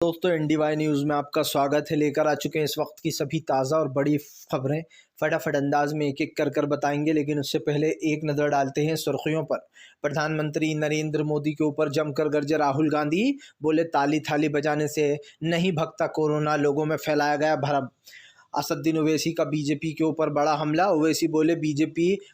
दोस्तों NDY news में आपका स्वागत है। लेकर आ चुके हैं इस वक्त की सभी ताज़ा और बड़ी खबरें। फटाफट अंदाज में एक एक कर बताएंगे, लेकिन उससे पहले एक नज़र डालते हैं सुर्खियों पर। प्रधानमंत्री नरेंद्र मोदी के ऊपर जमकर गरजे राहुल गांधी, बोले ताली थाली बजाने से नहीं भगता कोरोना, लोगों में फैलाया गया भरम। असदुद्दीन ओवैसी का बीजेपी के ऊपर बड़ा हमला। ओवैसी बोले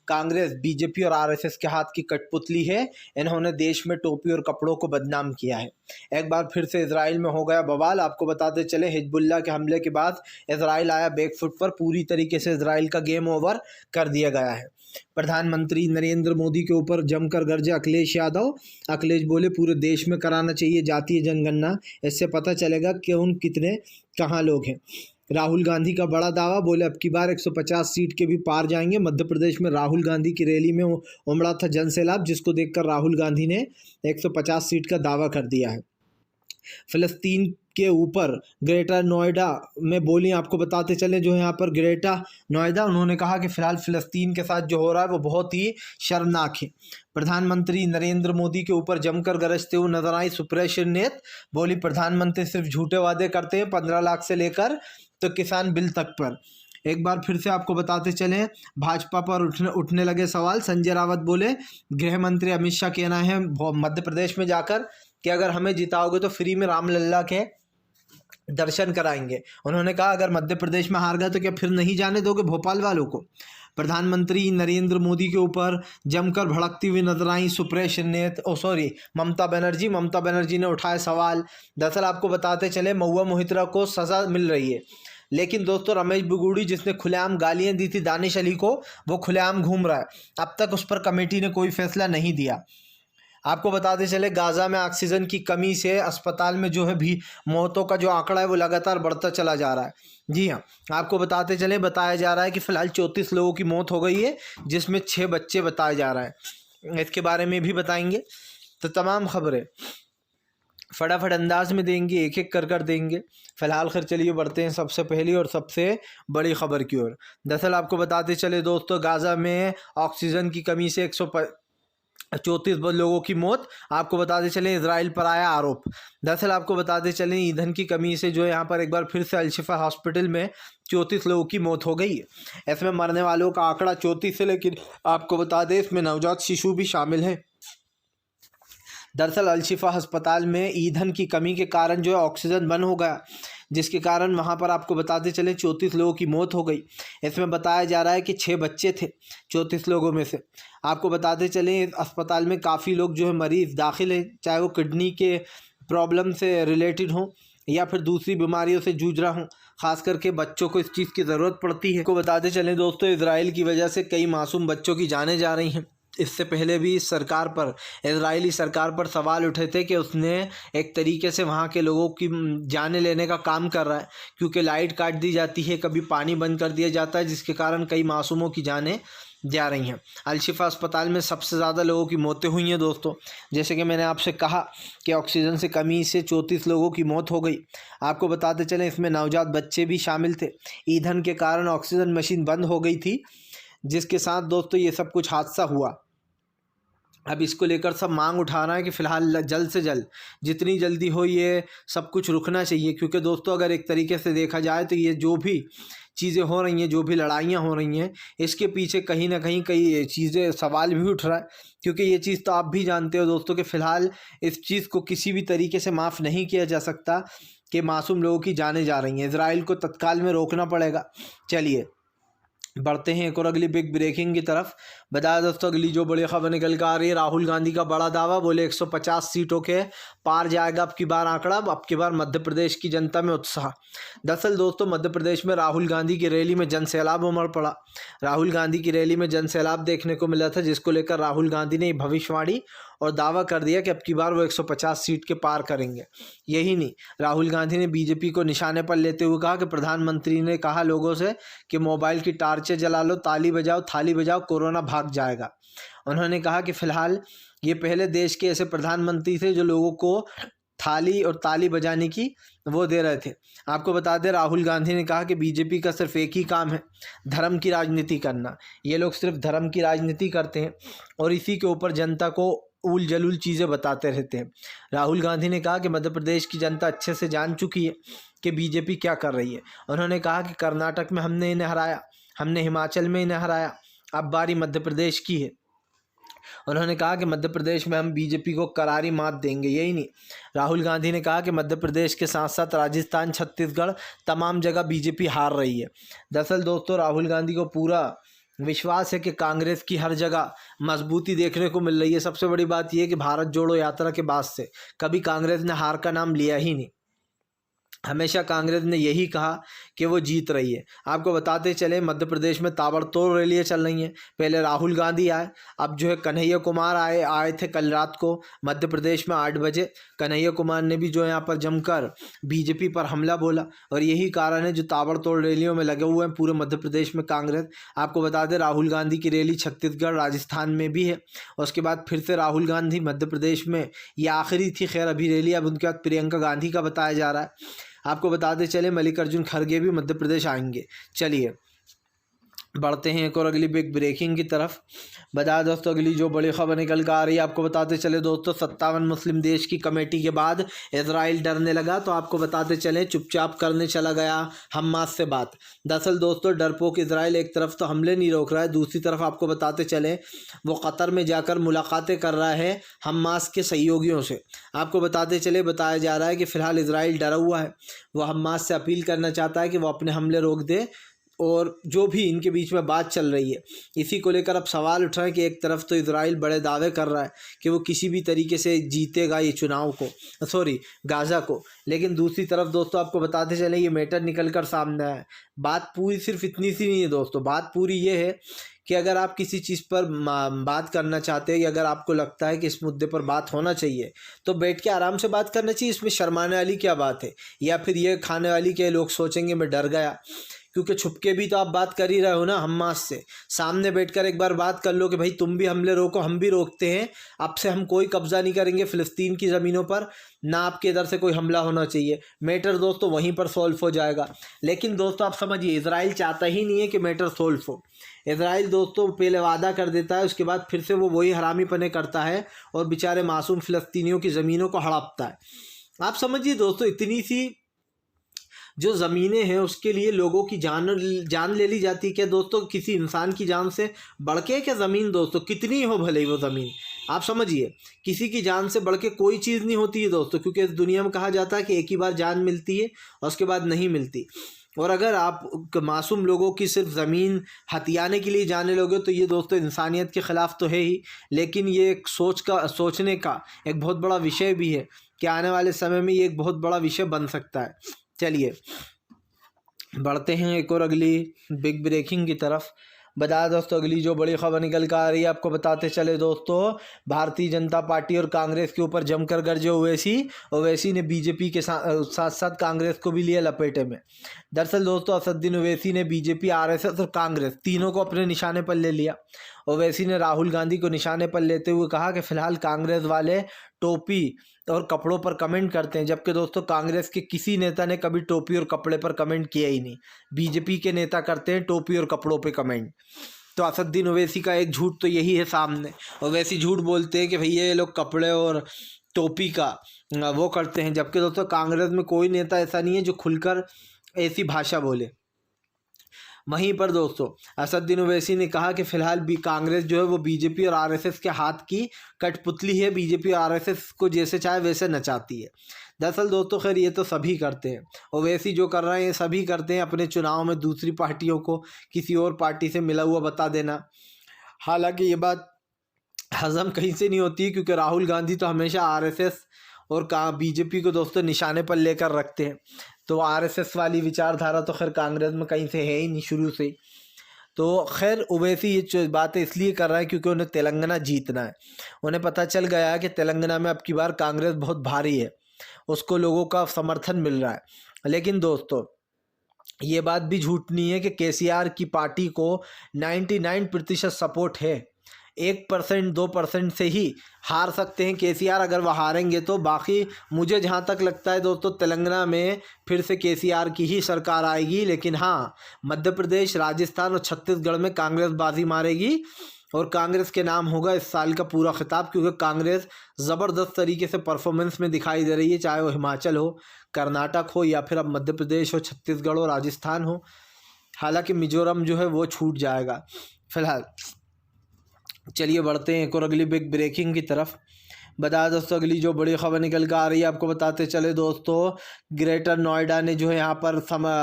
कांग्रेस बीजेपी और आरएसएस के हाथ की कठपुतली है, इन्होंने देश में टोपी और कपड़ों को बदनाम किया है। एक बार फिर से इजराइल में हो गया बवाल। आपको बताते चले हिजबुल्लाह के हमले के बाद इजराइल आया बैकफुट पर, पूरी तरीके से इजराइल का गेम ओवर कर दिया गया है। प्रधानमंत्री नरेंद्र मोदी के ऊपर जमकर गरजे अखिलेश यादव। अखिलेश बोले पूरे देश में कराना चाहिए जातीय जनगणना, इससे पता चलेगा कौन कितने कहाँ लोग हैं। राहुल गांधी का बड़ा दावा, बोले अब की बार 150 सीट के भी पार जाएंगे। मध्य प्रदेश में राहुल गांधी की रैली में उमड़ा था जनसैलाब, जिसको देखकर राहुल गांधी ने 150 सीट का दावा कर दिया है। फिलिस्तीन के ऊपर ग्रेटर नोएडा में बोली, आपको बताते चले जो यहाँ पर ग्रेटर नोएडा, उन्होंने कहा कि फिलहाल फिलिस्तीन के साथ जो हो रहा है वो बहुत ही शर्मनाक है। प्रधानमंत्री नरेंद्र मोदी के ऊपर जमकर गरजते हुए नजर आई सुप्रिया श्रीनेत, बोली प्रधानमंत्री सिर्फ झूठे वादे करते हैं, 15 लाख से लेकर तो किसान बिल तक पर। एक बार फिर से आपको बताते चले भाजपा पर उठने लगे सवाल। संजय रावत बोले गृह मंत्री अमित शाह कहना है मध्य प्रदेश में जाकर कि अगर हमें जिताओगे तो फ्री में रामलल्ला के दर्शन कराएंगे। उन्होंने कहा अगर मध्य प्रदेश में हार गए तो क्या फिर नहीं जाने दोगे भोपाल वालों को। प्रधानमंत्री नरेंद्र मोदी के ऊपर जमकर भड़कती हुई नजर आई सुप्रिया श्रीनेत ममता बनर्जी ने उठाए सवाल। दरअसल आपको बताते चले महुआ मोहित्रा को सज़ा मिल रही है, लेकिन दोस्तों रमेश बिगूड़ी जिसने खुलेआम गालियां दी थी दानिश अली को, वो खुलेआम घूम रहा है। अब तक उस पर कमेटी ने कोई फैसला नहीं दिया। आपको बताते चले गाज़ा में ऑक्सीजन की कमी से अस्पताल में जो है भी मौतों का जो आंकड़ा है वो लगातार बढ़ता चला जा रहा है। जी हाँ, आपको बताते चले बताया जा रहा है कि फ़िलहाल 34 लोगों की मौत हो गई है, जिसमें 6 बच्चे बताया जा रहा है। इसके बारे में भी बताएंगे। तो तमाम खबरें फटाफट अंदाज में देंगे, एक एक कर देंगे। फिलहाल खैर चलिए बढ़ते हैं सबसे पहली और सबसे बड़ी खबर की ओर। दरअसल आपको बताते चले दोस्तों गाज़ा में ऑक्सीजन की कमी से 134 लोगों की मौत। आपको बताते चले इजराइल पर आया आरोप। दरअसल आपको बताते चले ईंधन की कमी से जो यहाँ पर एक बार फिर से अल-शिफा हॉस्पिटल में 34 लोगों की मौत हो गई है। इसमें मरने वालों का आंकड़ा 34 है, लेकिन आपको बता दें इसमें नवजात शिशु भी शामिल है। दरअसल अल-शिफा अस्पताल में ईंधन की कमी के कारण जो है ऑक्सीजन बंद हो गया, जिसके कारण वहां पर आपको बताते चले 34 लोगों की मौत हो गई। इसमें बताया जा रहा है कि 6 बच्चे थे 34 लोगों में से। आपको बताते चले अस्पताल में काफ़ी लोग जो है मरीज़ दाखिल है, चाहे वो किडनी के प्रॉब्लम से रिलेटेड हों या फिर दूसरी बीमारियों से जूझ रहा हूँ। खास करके बच्चों को इस चीज़ की ज़रूरत पड़ती है। को बताते चलें दोस्तों इजराइल की वजह से कई मासूम बच्चों की जानें जा रही हैं। इससे पहले भी इजरायली सरकार पर सवाल उठे थे कि उसने एक तरीके से वहाँ के लोगों की जानें लेने का काम कर रहा है, क्योंकि लाइट काट दी जाती है, कभी पानी बंद कर दिया जाता है, जिसके कारण कई मासूमों की जानें जा रही हैं। अल-शिफा अस्पताल में सबसे ज़्यादा लोगों की मौतें हुई हैं दोस्तों। जैसे कि मैंने आपसे कहा कि ऑक्सीजन से कमी से 34 लोगों की मौत हो गई। आपको बताते चलें इसमें नवजात बच्चे भी शामिल थे। ईंधन के कारण ऑक्सीजन मशीन बंद हो गई थी, जिसके साथ दोस्तों ये सब कुछ हादसा हुआ। अब इसको लेकर सब मांग उठा रहा है कि फ़िलहाल जल्द से जल्द जितनी जल्दी हो ये सब कुछ रुकना चाहिए, क्योंकि दोस्तों अगर एक तरीके से देखा जाए तो ये जो भी चीज़ें हो रही हैं, जो भी लड़ाइयाँ हो रही हैं, इसके पीछे कहीं ना कहीं कई चीज़ें सवाल भी उठ रहा है। क्योंकि ये चीज़ तो आप भी जानते हो दोस्तों कि फ़िलहाल इस चीज़ को किसी भी तरीके से माफ़ नहीं किया जा सकता कि मासूम लोगों की जानें जा रही हैं। इजराइल को तत्काल में रोकना पड़ेगा। चलिए बढ़ते हैं एक और अगली बिग ब्रेकिंग की तरफ। बताया दोस्तों अगली जो बड़ी खबर निकल कर आ रही है, राहुल गांधी का बड़ा दावा, बोले 150 सीटों के पार जाएगा अब की बार आंकड़ा। अब की बार मध्य प्रदेश की जनता में उत्साह। दरअसल दोस्तों मध्य प्रदेश में राहुल गांधी की रैली में जनसैलाब उमड़ पड़ा। राहुल गांधी की रैली में जनसैलाब देखने को मिला था, जिसको लेकर राहुल गांधी ने भविष्यवाणी और दावा कर दिया कि अब की बार वो 150 सीट के पार करेंगे। यही नहीं, राहुल गांधी ने बीजेपी को निशाने पर लेते हुए कहा कि प्रधानमंत्री ने कहा लोगों से कि मोबाइल की टार्चें जला लो, ताली बजाओ, थाली बजाओ, कोरोना भाग जाएगा। उन्होंने कहा कि फिलहाल ये पहले देश के ऐसे प्रधानमंत्री थे जो लोगों को थाली और ताली बजाने की वो दे रहे थे। आपको बता दें राहुल गांधी ने कहा कि बीजेपी का सिर्फ एक ही काम है, धर्म की राजनीति करना। ये लोग सिर्फ धर्म की राजनीति करते हैं और इसी के ऊपर जनता को उल जलूल चीज़ें बताते रहते हैं। राहुल गांधी ने कहा कि मध्य प्रदेश की जनता अच्छे से जान चुकी है कि बीजेपी क्या कर रही है। उन्होंने कहा कि कर्नाटक में हमने इन्हें हराया, हमने हिमाचल में इन्हें हराया, अब बारी मध्य प्रदेश की है। उन्होंने कहा कि मध्य प्रदेश में हम बीजेपी को करारी मात देंगे। यही नहीं, राहुल गांधी ने कहा कि मध्य प्रदेश के साथ साथ राजस्थान, छत्तीसगढ़, तमाम जगह बीजेपी हार रही है। दरअसल दोस्तों, राहुल गांधी को पूरा विश्वास है कि कांग्रेस की हर जगह मजबूती देखने को मिल रही है। सबसे बड़ी बात यह है कि भारत जोड़ो यात्रा के बाद से कभी कांग्रेस ने हार का नाम लिया ही नहीं। हमेशा कांग्रेस ने यही कहा कि वो जीत रही है। आपको बताते चले, मध्य प्रदेश में ताबड़तोड़ रैलियाँ चल रही हैं। पहले राहुल गांधी आए, अब जो है कन्हैया कुमार आए थे कल रात को मध्य प्रदेश में 8 बजे। कन्हैया कुमार ने भी जो यहाँ पर जमकर बीजेपी पर हमला बोला, और यही कारण है जो ताबड़तोड़ रैलियों में लगे हुए हैं पूरे मध्य प्रदेश में कांग्रेस। आपको बता दें, राहुल गांधी की रैली छत्तीसगढ़, राजस्थान में भी है। उसके बाद फिर से राहुल गांधी मध्य प्रदेश में, ये आखिरी थी खैर अभी रैली, अब उनके बाद प्रियंका गांधी का बताया जा रहा है। आपको बताते चले, मल्लिकार्जुन खड़गे भी मध्य प्रदेश आएंगे। चलिए बढ़ते हैं एक और अगली बिग ब्रेकिंग की तरफ। बता दोस्तों, अगली जो बड़ी खबर निकल कर आ रही है, आपको बताते चले दोस्तों, 57 मुस्लिम देश की कमेटी के बाद इजराइल डरने लगा। तो आपको बताते चले, चुपचाप करने चला गया हमास से बात। दरअसल दोस्तों, डरपोक इजराइल एक तरफ तो हमले नहीं रोक रहा है, दूसरी तरफ आपको बताते चले वो कतर में जाकर मुलाकातें कर रहा है हमास के सहयोगियों से। आपको बताते चले, बताया जा रहा है कि फ़िलहाल इजराइल डरा हुआ है। वो हमास से अपील करना चाहता है कि वो अपने हमले रोक दे, और जो भी इनके बीच में बात चल रही है इसी को लेकर अब सवाल उठ रहा है कि एक तरफ तो इजराइल बड़े दावे कर रहा है कि वो किसी भी तरीके से जीतेगा ये चुनाव को, गाज़ा को, लेकिन दूसरी तरफ दोस्तों आपको बताते चले ये मैटर निकल कर सामने आया है। बात पूरी सिर्फ इतनी सी नहीं है दोस्तों, बात पूरी ये है कि अगर आप किसी चीज़ पर बात करना चाहते हैं, या अगर आपको लगता है कि इस मुद्दे पर बात होना चाहिए, तो बैठ के आराम से बात करना चाहिए। इसमें शर्माने वाली क्या बात है, या फिर ये खाने वाली क्या, लोग सोचेंगे मैं डर गया, क्योंकि छुपके भी तो आप बात कर ही रहे हो ना हमास से। सामने बैठकर एक बार बात कर लो कि भाई तुम भी हमले रोको, हम भी रोकते हैं, अब से हम कोई कब्जा नहीं करेंगे फ़िलिस्तीन की ज़मीनों पर, ना आपके इधर से कोई हमला होना चाहिए। मैटर दोस्तों वहीं पर सॉल्व हो जाएगा। लेकिन दोस्तों आप समझिए, इजराइल चाहता ही नहीं है कि मैटर सॉल्व हो। इजराइल दोस्तों पहले वादा कर देता है, उसके बाद फिर से वो वही हरामीपने करता है और बेचारे मासूम फ़िलिस्तीनियों की ज़मीनों को हड़पता है। आप समझिए दोस्तों, इतनी सी जो ज़मीनें हैं उसके लिए लोगों की जान ले ली जाती है। क्या दोस्तों किसी इंसान की जान से बढ़ के क्या ज़मीन दोस्तों, कितनी हो भले ही वो ज़मीन, आप समझिए किसी की जान से बढ़ के कोई चीज़ नहीं होती है दोस्तों, क्योंकि इस दुनिया में कहा जाता है कि एक ही बार जान मिलती है और उसके बाद नहीं मिलती। और अगर आप मासूम लोगों की सिर्फ ज़मीन हथियाने के लिए जाने लोगे तो ये दोस्तों इंसानियत के ख़िलाफ़ तो है ही, लेकिन ये एक सोचने का एक बहुत बड़ा विषय भी है कि आने वाले समय में ये एक बहुत बड़ा विषय बन सकता है। चलिए बढ़ते हैं एक और अगली बिग ब्रेकिंग की तरफ। बता दोस्तों, अगली जो बड़ी खबर निकल कर आ रही है, आपको बताते चले दोस्तों, भारतीय जनता पार्टी और कांग्रेस के ऊपर जमकर गरजे ओवैसी ने बीजेपी के साथ साथ कांग्रेस को भी लिया लपेटे में। दरअसल दोस्तों, असदुद्दीन ओवैसी ने बीजेपी, आरएसएस और कांग्रेस तीनों को अपने निशाने पर ले लिया। ओवैसी ने राहुल गांधी को निशाने पर लेते हुए कहा कि फ़िलहाल कांग्रेस वाले टोपी और कपड़ों पर कमेंट करते हैं, जबकि दोस्तों कांग्रेस के किसी नेता ने कभी टोपी और कपड़े पर कमेंट किया ही नहीं। बीजेपी के नेता करते हैं टोपी और कपड़ों पे कमेंट। तो असदुद्दीन ओवैसी का एक झूठ तो यही है सामने। ओवैसी झूठ बोलते हैं कि भैया ये लोग कपड़े और टोपी का वो करते हैं, जबकि दोस्तों कांग्रेस में कोई नेता ऐसा नहीं है जो खुलकर ऐसी भाषा बोले। वहीं पर दोस्तों असदुद्दीन ओवैसी ने कहा कि फ़िलहाल भी कांग्रेस जो है वो बीजेपी और आरएसएस के हाथ की कठपुतली है, बीजेपी और आरएसएस को जैसे चाहे वैसे नचाती है। दरअसल दोस्तों खैर ये तो सभी करते हैं, ओवैसी जो कर रहे हैं सभी करते हैं, अपने चुनाव में दूसरी पार्टियों को किसी और पार्टी से मिला हुआ बता देना। हालांकि ये बात हज़म कहीं से नहीं होती, क्योंकि राहुल गांधी तो हमेशा आरएसएस और बीजेपी को दोस्तों निशाने पर लेकर रखते हैं। तो आरएसएस वाली विचारधारा तो खैर कांग्रेस में कहीं से है ही नहीं शुरू से। तो खैर ओवैसी ये बातें इसलिए कर रहा है क्योंकि उन्हें तेलंगाना जीतना है। उन्हें पता चल गया है कि तेलंगाना में अब की बार कांग्रेस बहुत भारी है, उसको लोगों का समर्थन मिल रहा है। लेकिन दोस्तों ये बात भी झूठ नहीं है कि केसीआर की पार्टी को 99% सपोर्ट है। 1% 2% से ही हार सकते हैं केसीआर। अगर वह हारेंगे तो बाकी मुझे जहाँ तक लगता है दोस्तों तेलंगाना में फिर से केसीआर की ही सरकार आएगी। लेकिन हाँ, मध्य प्रदेश, राजस्थान और छत्तीसगढ़ में कांग्रेस बाजी मारेगी और कांग्रेस के नाम होगा इस साल का पूरा खिताब, क्योंकि कांग्रेस ज़बरदस्त तरीके से परफॉर्मेंस में दिखाई दे रही है, चाहे वो हिमाचल हो, कर्नाटक हो, या फिर अब मध्य प्रदेश हो, छत्तीसगढ़ हो, राजस्थान हो। हालांकि मिजोरम जो है वो छूट जाएगा फिलहाल। चलिए बढ़ते हैं एक और अगली बिग ब्रेकिंग की तरफ। बता दोस्तों अगली जो बड़ी खबर निकल कर आ रही है, आपको बताते चले दोस्तों, ग्रेटर नोएडा ने जो है यहाँ पर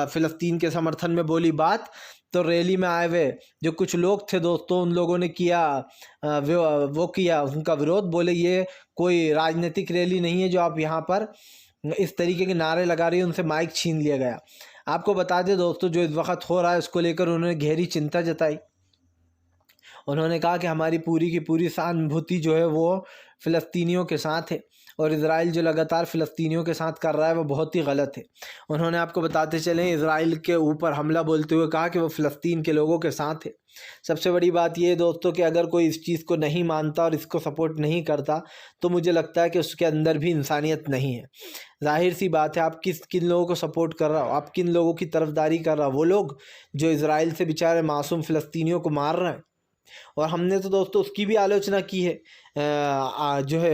फ़िलिस्तीन के समर्थन में बोली बात। तो रैली में आए हुए जो कुछ लोग थे दोस्तों, उन लोगों ने किया वो किया उनका विरोध। बोले ये कोई राजनीतिक रैली नहीं है जो आप यहाँ पर इस तरीके के नारे लगा रही है, उनसे माइक छीन लिया गया। आपको बता दें दोस्तों, जो इस वक्त हो रहा है उसको लेकर उन्होंने गहरी चिंता जताई। उन्होंने कहा कि हमारी पूरी की पूरी सहानुभूति जो है वो फ़िलिस्तीनियों के साथ है, और इज़राइल जो लगातार फ़िलिस्तीनियों के साथ कर रहा है वो बहुत ही गलत है। उन्होंने आपको बताते चले इज़राइल के ऊपर हमला बोलते हुए कहा कि वो फ़िलिस्तीन के लोगों के साथ है। सबसे बड़ी बात ये है दोस्तों कि अगर कोई इस चीज़ को नहीं मानता और इसको सपोर्ट नहीं करता, तो मुझे लगता है कि उसके अंदर भी इंसानियत नहीं है। जाहिर सी बात है, आप किन लोगों को सपोर्ट कर रहा हो, आप किन लोगों की तरफदारी कर रहा हो, वो लोग जो इज़राइल से बेचारे मासूम फ़िलिस्तीनियों को मार रहे हैं। और हमने तो दोस्तों उसकी भी आलोचना की है, जो है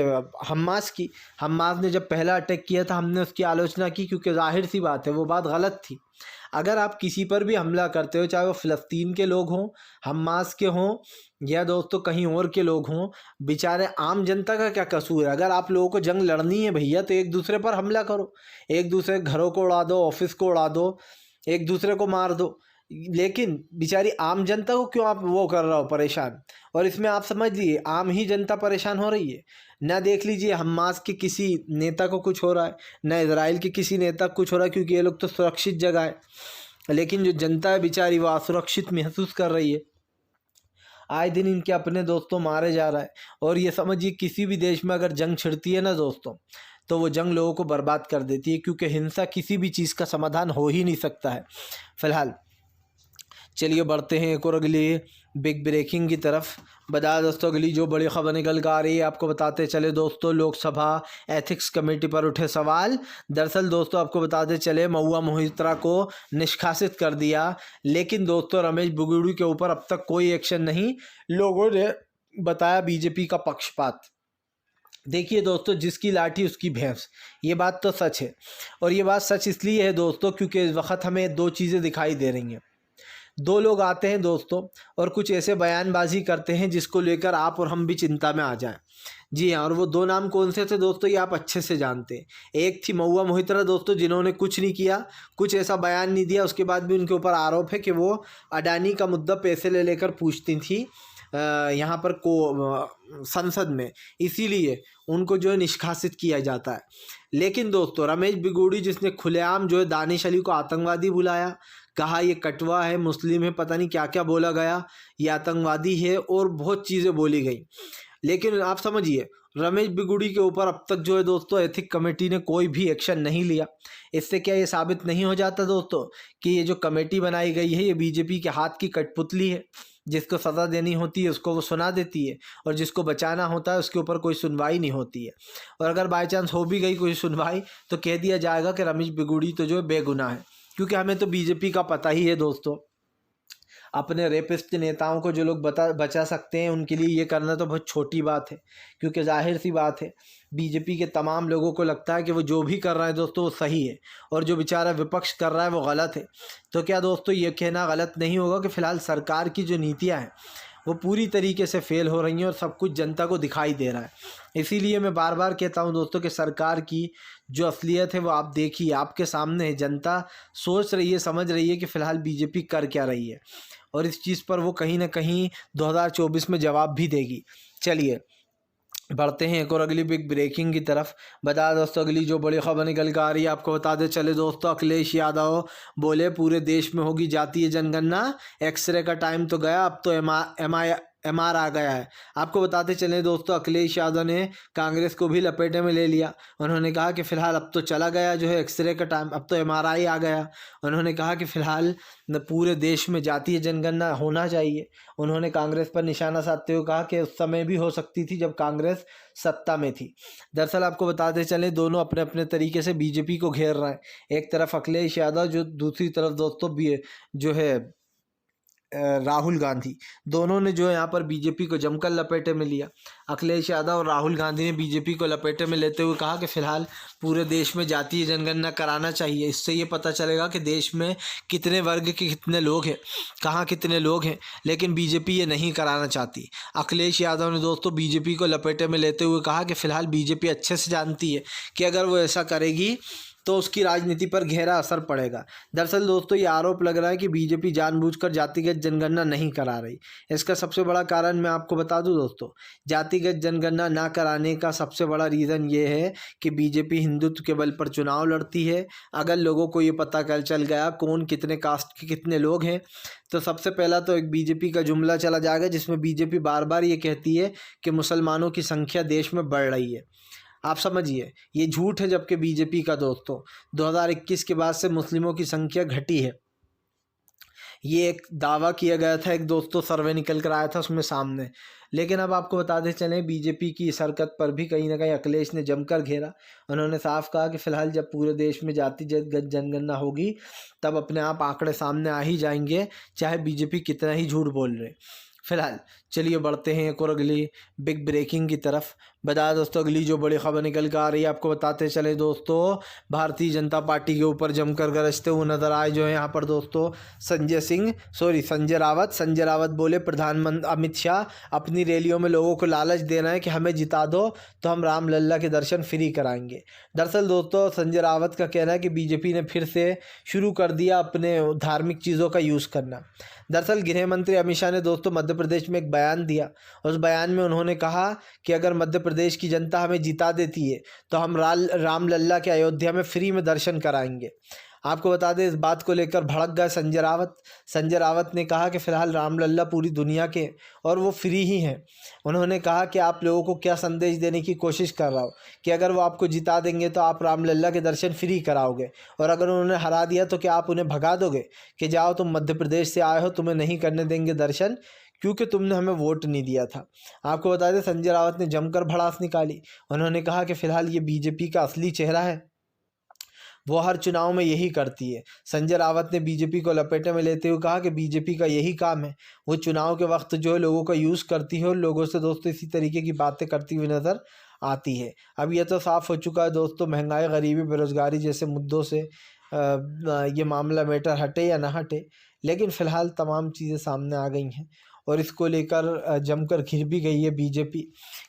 हमास ने जब पहला अटैक किया था हमने उसकी आलोचना की, क्योंकि जाहिर सी बात है वो बात गलत थी। अगर आप किसी पर भी हमला करते हो, चाहे वो फ़िलिस्तीन के लोग हों, हमास के हों, या दोस्तों कहीं और के लोग हों, बेचारे आम जनता का क्या कसूर है। अगर आप लोगों को जंग लड़नी है भैया, तो एक दूसरे पर हमला करो, एक दूसरे के घरों को उड़ा दो, ऑफिस को उड़ा दो, एक दूसरे को मार दो। लेकिन बेचारी आम जनता को क्यों आप वो कर रहे हो परेशान। और इसमें आप समझ लीजिए आम ही जनता परेशान हो रही है। ना देख लीजिए हमास के किसी नेता को कुछ हो रहा है, ना इजराइल के किसी नेता को कुछ हो रहा है, क्योंकि ये लोग तो सुरक्षित जगह है। लेकिन जो जनता है बेचारी वो असुरक्षित महसूस कर रही है। आए दिन इनके अपने दोस्तों मारे जा रहा है। और ये समझिए किसी भी देश में अगर जंग छिड़ती है ना दोस्तों, तो वो जंग लोगों को बर्बाद कर देती है, क्योंकि हिंसा किसी भी चीज़ का समाधान हो ही नहीं सकता है फिलहाल। चलिए बढ़ते हैं एक और अगली बिग ब्रेकिंग की तरफ। बता दोस्तों अगली जो बड़ी खबर निकल कर आ रही है, आपको बताते चले दोस्तों, लोकसभा एथिक्स कमेटी पर उठे सवाल। दरअसल दोस्तों आपको बताते चले महुआ मोहित्रा को निष्कासित कर दिया, लेकिन दोस्तों रमेश बिगुड़ी के ऊपर अब तक कोई एक्शन नहीं। लोगों ने बताया बीजेपी का पक्षपात। देखिए दोस्तों, जिसकी लाठी उसकी भैंस, ये बात तो सच है। और ये बात सच इसलिए है दोस्तों क्योंकि इस वक्त हमें दो चीज़ें दिखाई दे रही हैं। दो लोग आते हैं दोस्तों और कुछ ऐसे बयानबाजी करते हैं जिसको लेकर आप और हम भी चिंता में आ जाएं। जी हाँ, और वो दो नाम कौन से थे दोस्तों, ये आप अच्छे से जानते हैं। एक थी महुआ मोहित्रा दोस्तों, जिन्होंने कुछ नहीं किया, कुछ ऐसा बयान नहीं दिया, उसके बाद भी उनके ऊपर आरोप है कि वो अडानी का मुद्दा पैसे ले लेकर पूछती थी यहाँ पर संसद में, इसीलिए उनको जो है निष्कासित किया जाता है। लेकिन दोस्तों रमेश बिगुड़ी, जिसने खुलेआम जो है दानिश अली को आतंकवादी बुलाया, कहा ये कटवा है, मुस्लिम है, पता नहीं क्या क्या बोला गया, ये आतंकवादी है, और बहुत चीज़ें बोली गई। लेकिन आप समझिए रमेश बिगुड़ी के ऊपर अब तक जो है दोस्तों एथिक कमेटी ने कोई भी एक्शन नहीं लिया। इससे क्या ये साबित नहीं हो जाता दोस्तों कि ये जो कमेटी बनाई गई है ये बीजेपी के हाथ की कठपुतली है। जिसको सज़ा देनी होती है उसको वो सुना देती है, और जिसको बचाना होता है उसके ऊपर कोई सुनवाई नहीं होती है। और अगर बाई चांस हो भी गई कोई सुनवाई तो कह दिया जाएगा कि रमेश बिगुड़ी तो जो है बेगुनाह है। क्योंकि हमें तो बीजेपी का पता ही है दोस्तों, अपने रेपिस्ट नेताओं को जो लोग बचा सकते हैं उनके लिए ये करना तो बहुत छोटी बात है। क्योंकि जाहिर सी बात है बीजेपी के तमाम लोगों को लगता है कि वो जो भी कर रहा है दोस्तों वो सही है, और जो बेचारा विपक्ष कर रहा है वो गलत है। तो क्या दोस्तों ये कहना गलत नहीं होगा कि फ़िलहाल सरकार की जो नीतियाँ हैं वो पूरी तरीके से फेल हो रही हैं और सब कुछ जनता को दिखाई दे रहा है। इसीलिए मैं बार बार कहता हूं दोस्तों कि सरकार की जो असलियत है वो आप देखिए, आपके सामने है। जनता सोच रही है, समझ रही है कि फ़िलहाल बीजेपी कर क्या रही है, और इस चीज़ पर वो कहीं ना कहीं 2024 में जवाब भी देगी। चलिए बढ़ते हैं एक और अगली बिग ब्रेकिंग की तरफ। बता दोस्तों अगली जो बड़ी खबर निकल कर आ रही है, आपको बता दे चले दोस्तों, अखिलेश यादव बोले पूरे देश में होगी जातीय जनगणना, एक्सरे का टाइम तो गया, अब तो एमआर आ गया है। आपको बताते चले दोस्तों, अखिलेश यादव ने कांग्रेस को भी लपेटे में ले लिया। उन्होंने कहा कि फ़िलहाल अब तो चला गया जो है एक्सरे का टाइम, अब तो एमआरआई आ गया। उन्होंने कहा कि फ़िलहाल पूरे देश में जातीय जनगणना होना चाहिए। उन्होंने कांग्रेस पर निशाना साधते हुए कहा कि उस समय भी हो सकती थी जब कांग्रेस सत्ता में थी। दरअसल आपको बताते चले दोनों अपने अपने तरीके से बीजेपी को घेर रहे हैं। एक तरफ अखिलेश यादव, जो दूसरी तरफ दोस्तों भी जो है राहुल गांधी, दोनों ने जो है यहाँ पर बीजेपी को जमकर लपेटे में लिया। अखिलेश यादव और राहुल गांधी ने बीजेपी को लपेटे में लेते हुए कहा कि फिलहाल पूरे देश में जातीय जनगणना कराना चाहिए, इससे ये पता चलेगा कि देश में कितने वर्ग के कितने लोग हैं, कहाँ कितने लोग हैं। लेकिन बीजेपी ये नहीं कराना चाहती। अखिलेश यादव ने दोस्तों बीजेपी को लपेटे में लेते हुए कहा कि फिलहाल बीजेपी अच्छे से जानती है कि अगर वो ऐसा करेगी तो उसकी राजनीति पर गहरा असर पड़ेगा। दरअसल दोस्तों ये आरोप लग रहा है कि बीजेपी जानबूझकर जातिगत जनगणना नहीं करा रही। इसका सबसे बड़ा कारण मैं आपको बता दूं दोस्तों, जातिगत जनगणना ना कराने का सबसे बड़ा रीज़न ये है कि बीजेपी हिंदुत्व के बल पर चुनाव लड़ती है। अगर लोगों को ये पता चल गया कौन कितने कास्ट के कितने लोग हैं, तो सबसे पहला तो एक बीजेपी का जुमला चला जाएगा जिसमें बीजेपी बार बार ये कहती है कि मुसलमानों की संख्या देश में बढ़ रही है। आप समझिए ये झूठ है, जबकि बीजेपी का दोस्तों 2021 के बाद से मुस्लिमों की संख्या घटी है। ये एक दावा किया गया था, एक दोस्तों सर्वे निकल कर आया था उसमें सामने। लेकिन अब आपको बताते चलें बीजेपी की इस हरकत पर भी कहीं ना कहीं अखिलेश ने जमकर घेरा। उन्होंने साफ कहा कि फिलहाल जब पूरे देश में जातिगत जनगणना होगी तब अपने आप आंकड़े सामने आ ही जाएंगे, चाहे बीजेपी कितना ही झूठ बोल रहे। फिलहाल चलिए बढ़ते हैं एक और अगली बिग ब्रेकिंग की तरफ। बता दोस्तों अगली जो बड़ी खबर निकल कर आ रही है, आपको बताते चले दोस्तों, भारतीय जनता पार्टी के ऊपर जमकर गरजते हुए नजर आए जो है यहाँ पर दोस्तों संजय रावत। संजय रावत बोले प्रधानमंत्री अमित शाह अपनी रैलियों में लोगों को लालच दे रहे हैं कि हमें जिता दो तो हम राम लल्ला के दर्शन फ्री कराएंगे। दरअसल दोस्तों संजय रावत का कहना है कि बीजेपी ने फिर से शुरू कर दिया अपने धार्मिक चीज़ों का यूज़ करना। दरअसल गृह मंत्री अमित शाह ने दोस्तों मध्य प्रदेश में एक बयान दिया। उस बयान में उन्होंने कहा कि अगर मध्य प्रदेश की जनता हमें जिता देती है तो हम राम लल्ला के अयोध्या में फ्री में दर्शन कराएंगे। आपको बता दें इस बात को लेकर भड़क गए संजय रावत। संजय रावत ने कहा कि फिलहाल राम लल्ला पूरी दुनिया के और वो फ्री ही हैं। उन्होंने कहा कि आप लोगों को क्या संदेश देने की कोशिश कर रहा हो कि अगर वो आपको जिता देंगे तो आप राम लल्ला के दर्शन फ्री कराओगे, और अगर उन्होंने हरा दिया तो क्या आप उन्हें भगा दोगे कि जाओ तुम मध्य प्रदेश से आए हो, तुम्हें नहीं करने देंगे दर्शन क्योंकि तुमने हमें वोट नहीं दिया था। आपको बता दें संजय रावत ने जमकर भड़ास निकाली। उन्होंने कहा कि फिलहाल ये बीजेपी का असली चेहरा है, वो हर चुनाव में यही करती है। संजय रावत ने बीजेपी को लपेटे में लेते हुए कहा कि बीजेपी का यही काम है, वो चुनाव के वक्त जो है लोगों का यूज़ करती है और लोगों से दोस्तों इसी तरीके की बातें करती हुई नज़र आती है। अब यह तो साफ हो चुका है दोस्तों, महंगाई, गरीबी, बेरोज़गारी जैसे मुद्दों से ये मामला मैटर हटे या ना हटे, लेकिन फ़िलहाल तमाम चीज़ें सामने आ गई हैं और इसको लेकर जमकर घिर भी गई है बीजेपी,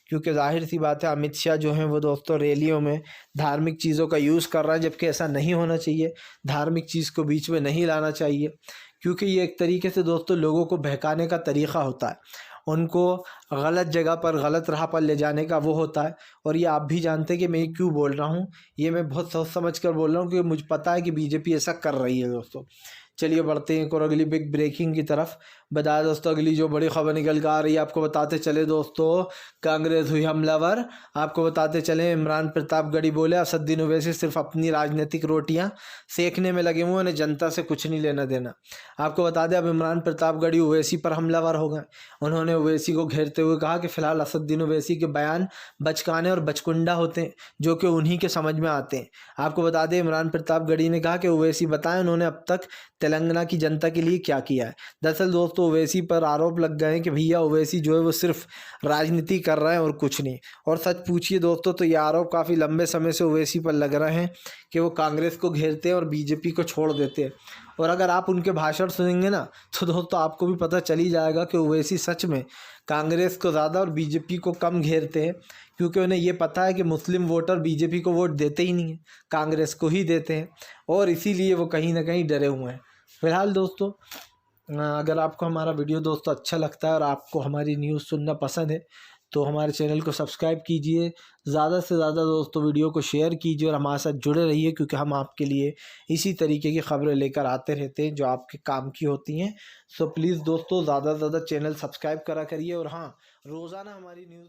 क्योंकि जाहिर सी बात है अमित शाह जो हैं वो दोस्तों रैलियों में धार्मिक चीज़ों का यूज़ कर रहा है, जबकि ऐसा नहीं होना चाहिए। धार्मिक चीज़ को बीच में नहीं लाना चाहिए, क्योंकि ये एक तरीके से दोस्तों लोगों को बहकाने का तरीक़ा होता है, उनको गलत जगह पर गलत राह पर ले जाने का वो होता है। और ये आप भी जानते हैं कि मैं क्यों बोल रहा हूँ, ये मैं बहुत सोच समझ कर बोल रहा हूँ क्योंकि मुझे पता है कि बीजेपी ऐसा कर रही है दोस्तों। चलिए बढ़ते हैं एक और अगली बिग ब्रेकिंग की तरफ। बताया दोस्तों अगली जो बड़ी खबर निकल कर आ रही है, आपको बताते चले दोस्तों, कांग्रेस हुई हमलावर। आपको बताते चले इमरान प्रतापगढ़ी बोले असदुद्दीन ओवैसी सिर्फ अपनी राजनीतिक रोटियां सेकने में लगे हुए, उन्हें जनता से कुछ नहीं लेना देना। आपको बता दें अब इमरान प्रतापगढ़ी ओवैसी पर हमलावर हो गए। उन्होंने ओवैसी को घेरते हुए कहा कि फिलहाल असदुद्दीन ओवैसी के बयान बचकाने और बचकुंडा होते हैं जो कि उन्हीं के समझ में आते हैं। आपको बता दें इमरान प्रतापगढ़ी ने कहा कि ओवैसी बताएं उन्होंने अब तक तेलंगाना की जनता के लिए क्या किया है। दरअसल दोस्तों ओवैसी पर आरोप लग गए हैं कि भैया ओवैसी जो है वो सिर्फ राजनीति कर रहे हैं और कुछ नहीं। और सच पूछिए दोस्तों तो ये आरोप काफ़ी लंबे समय से ओवैसी पर लग रहे हैं कि वो कांग्रेस को घेरते हैं और बीजेपी को छोड़ देते हैं। और अगर आप उनके भाषण सुनेंगे ना तो दोस्तों आपको भी पता चल ही जाएगा कि ओवैसी सच में कांग्रेस को ज़्यादा और बीजेपी को कम घेरते हैं, क्योंकि उन्हें ये पता है कि मुस्लिम वोटर बीजेपी को वोट देते ही नहीं है, कांग्रेस को ही देते हैं, और इसीलिए वो कहीं ना कहीं डरे हुए हैं। फिलहाल दोस्तों अगर आपको हमारा वीडियो दोस्तों अच्छा लगता है और आपको हमारी न्यूज़ सुनना पसंद है तो हमारे चैनल को सब्सक्राइब कीजिए, ज़्यादा से ज़्यादा दोस्तों वीडियो को शेयर कीजिए और हमारे साथ जुड़े रहिए, क्योंकि हम आपके लिए इसी तरीके की खबरें लेकर आते रहते हैं जो आपके काम की होती हैं। सो प्लीज़ दोस्तों ज़्यादा से ज़्यादा चैनल सब्सक्राइब करा करिए और हाँ, रोज़ाना हमारी न्यूज़